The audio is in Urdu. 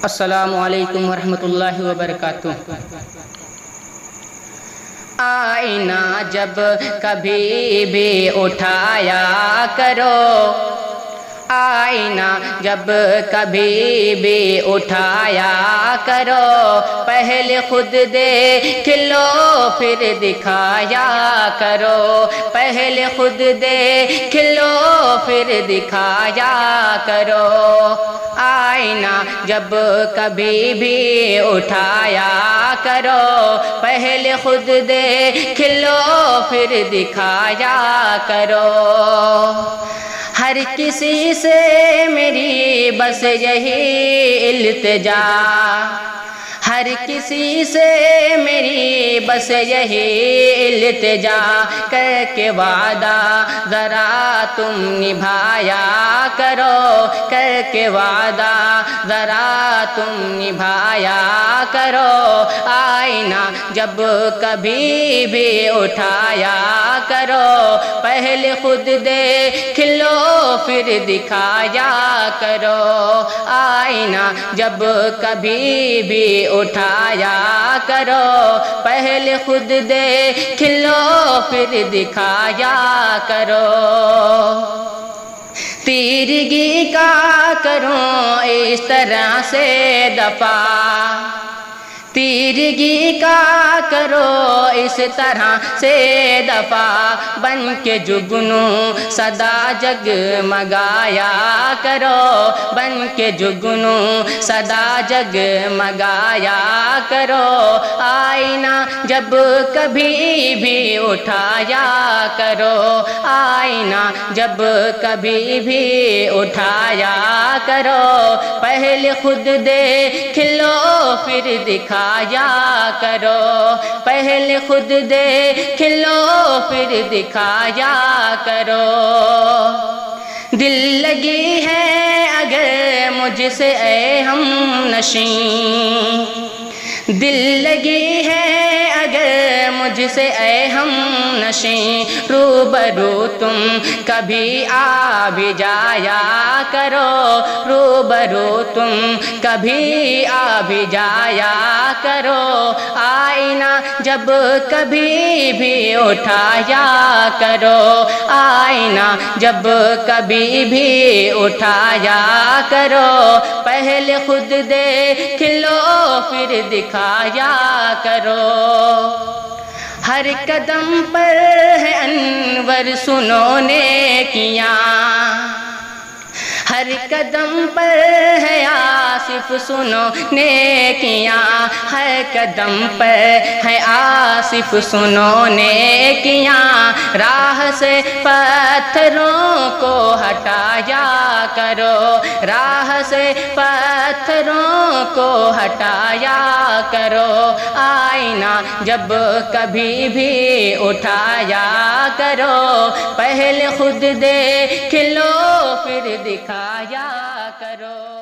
السلام علیکم ورحمۃ اللہ وبرکاتہ۔ آئینہ جب کبھی بھی اٹھایا کرو، آئینہ جب کبھی بھی اٹھایا کرو، پہلے خود دیکھ لو پھر دکھایا کرو، پہلے خود دیکھ لو پھر دکھایا کرو۔ آئینہ جب کبھی بھی اٹھایا کرو، پہلے خود دیکھ لو پھر دکھایا کرو۔ ہر کسی سے میری بس یہی التجا، ہر کسی سے میری بس یہی التجا، کر کے وعدہ ذرا تم نبھایا کرو، کر کے وعدہ ذرا تم نبھایا کرو۔ آئینہ جب کبھی بھی اٹھایا کرو، پہلے خود دیکھ لو پھر دکھایا کرو۔ آئینہ جب کبھی بھی اٹھایا کرو، پہلے خود دیکھ لو پھر دکھایا کرو۔ تیرگی کا کروں اس طرح سے دفاع، تیرگی کا کرو اس طرح سے دفاع، بن کے جگنو سدا جگمگایا کرو، بن کے جگنو سدا جگمگایا کرو۔ آئینہ جب کبھی بھی اٹھایا کرو، آئینہ جب کبھی بھی اٹھایا کرو، پہلے خود دیکھ لو پھر دکھایا کرو، پہلے خود دیکھ لو پھر دکھایا کرو۔ دل لگی ہے اگر مجھ سے اے ہم نشین، دل لگی ہے اگر مجھ سے اے ہم نشین، روبرو تم کبھی آ بھی جایا کرو، روبرو تم کبھی آ بھی جایا کرو۔ آئینہ جب کبھی بھی اٹھایا کرو، آئینہ جب کبھی بھی اٹھایا کرو، پہلے خود دیکھ لو پھر دکھایا کرو۔ ہر قدم پر ہے انور سنو نیکیاں، ہر قدم پر ہے آصف سنو نیکیاں، ہر قدم پر ہے آصف سنو نیکیاں، راہ سے پتھروں کو ہٹایا کرو، راہ سے پتھروں کو ہٹایا کرو۔ آئینہ جب کبھی بھی اٹھایا کرو، پہلے خود دیکھ لو پھر دکھایا کرو۔